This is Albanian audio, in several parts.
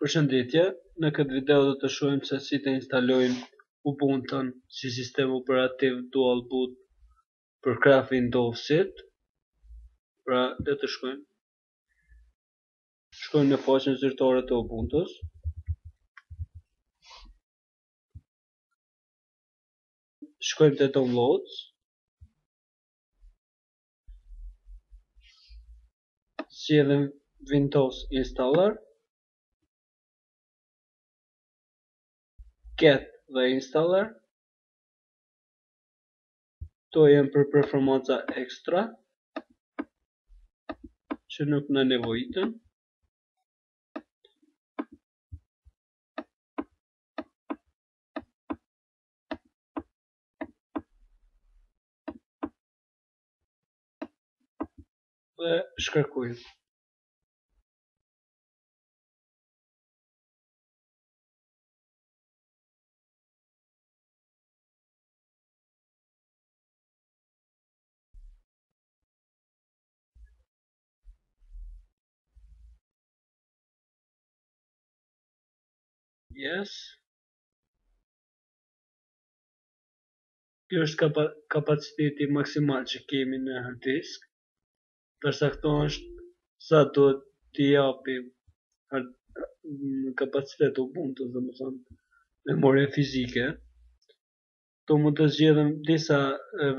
Përshëndetje, në këtë video do të shohim se si të instalojmë Ubuntu si sistem operativ dual boot për krah Windows-it. Pra, le të shkojmë. Shkojmë në faqen zyrtare të Ubuntu-s. Shkojmë te Downloads. Sjellim Windows Installer. Get dhe Installer. To janë për performanca ekstra që nuk na nevojitën. Dhe shkarkojmë. Yes. Kjo është kapaciteti maksimal që kemi në hard disk. Përcakton është sa duhet t'i japim kapacitet Ubuntu, domethënë memorie fizike. Këtu mund të zgjedhëm disa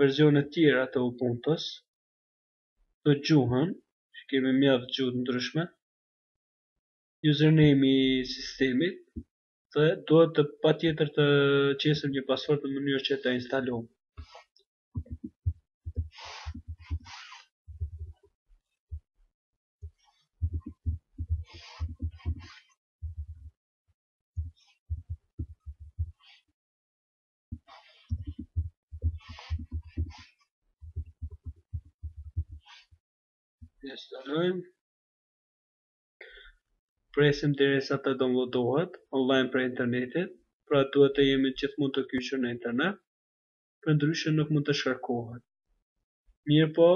versione tjera të Ubuntu-s, të gjuhën, që kemi mjaft gjuhë ndryshme, username i sistemit, dhe duhet të patjetër të qesim një pasword në mënyrë që ta instalojmë. Instalojmë. Presim derisa të downloadohet online për internetit, pra duhet të jemi gjithmonë të kyçur në internet, për ndryshe nuk mund të shkarkohet. Mirë po,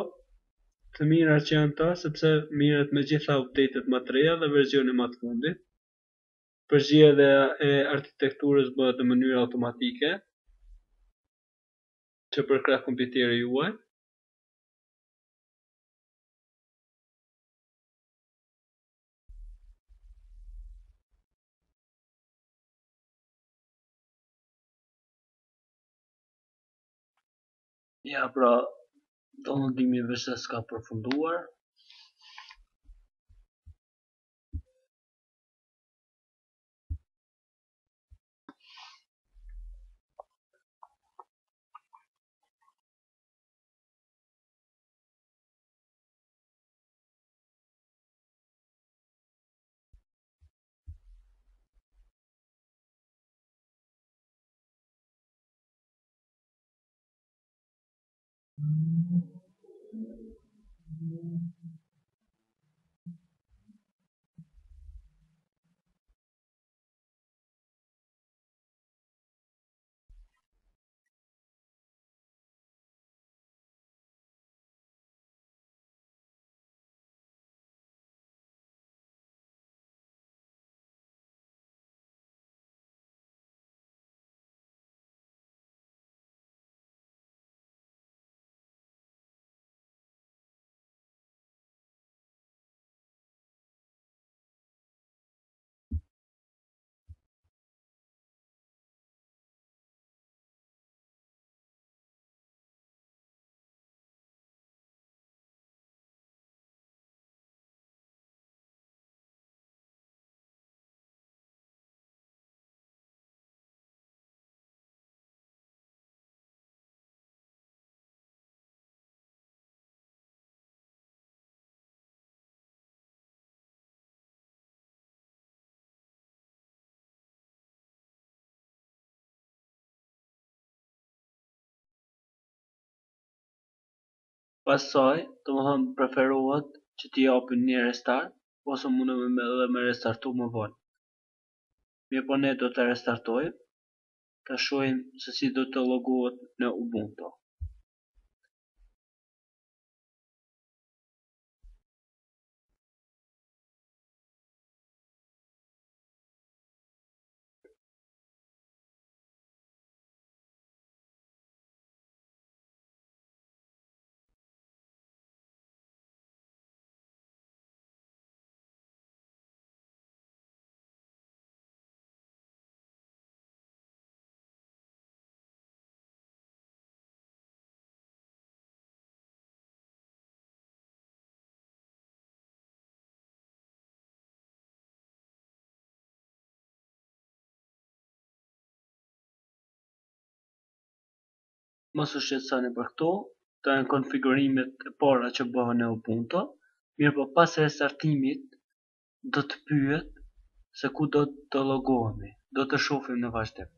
të mirat që janë ta, sepse miret me gjitha update-et më të reja dhe versione më të fundit. Përzgjedhja e arkitekturës bëhet në mënyrë automatike, që përkrah kompjuteri juaj. Ja, pra, downloadimi veçse s'ka përfunduar. Pastaj, domethënë preferohet që t'i japin një restart, ose mundem edhe me restartu më vonë. Mirë po ne do të restartojmë, ta shohim se si do të logohet në Ubuntu. mos u shqetësoni për këto, këto janë konfigurimet e para që bëhen në Ubuntu, mirë po pas restartimit do të pyet se ku do të logohemi, do të shohim në vazhdim.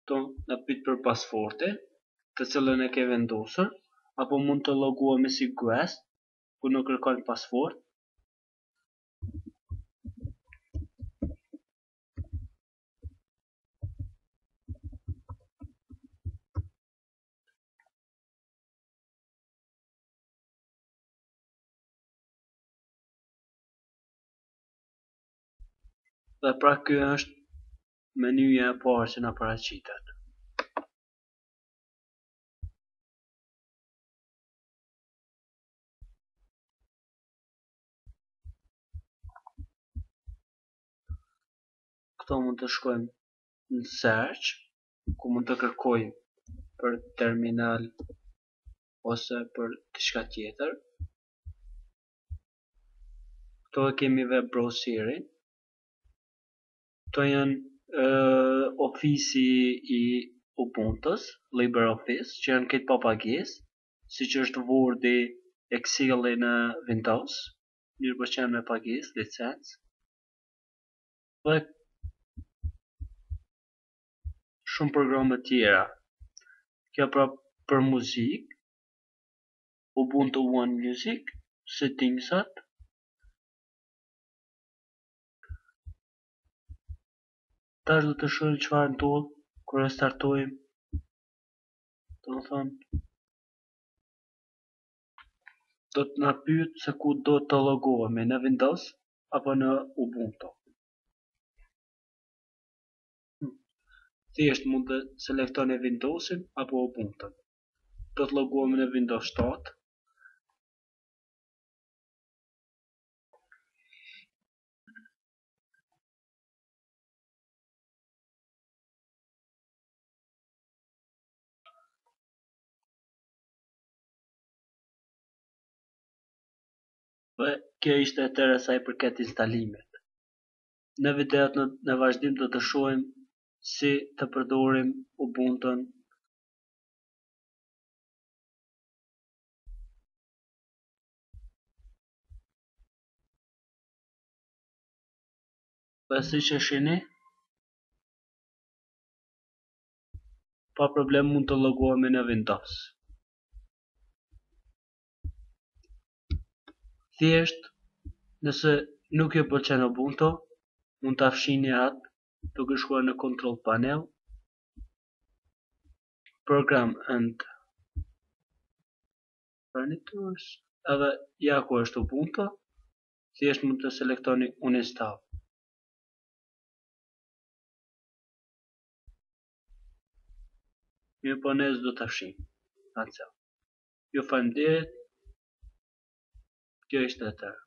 Në pyet për pasportin, të cilën e ke vendosur, apo mund të logohemi si guest, ku nuk kërkon pasport. Dhe pra ky është menyja e parë që na paraqitet. Këto mund të shkojmë në search, ku mund të kërkojmë për terminal ose për diçka tjetër. Këto e kemi web browserin. Këto janë ofisi i Ubuntus, LibreOffice, që janë këtë pa pagesë, siç është Wordi, Excel në Windows, mirë po që janë me pagesë, licencë. Dhe shumë programe tjera. Kjo pra për muzikë, Ubuntu One Music, settingsat. Tash do të shohim çfarë ndodh kur e startojmë. Do të thonë do të na pyet se ku do të logohemi, në Windows apo në Ubuntu. Thjesht mund të selektoni Windowsin apo Ubuntu. Do të logohemi në Windows 7. Dhe kjo ishte e tërë sa i përket instalimit. Në videot në vazhdim do të shohim si të përdorim Ubuntun dhe si që shini pa problem mund të logohemi në Windows. Thjesht, nëse nuk ju pëlqen Ubuntu, mund ta fshini atë duke shkuar në Control Panel, Program and Furnitures, edhe ja ku është Ubuntu, thjesht mund të selektoni Uninstall. Mirë po ne s'do ta fshim. Ju faleminderit. Kjo ishte e tërë.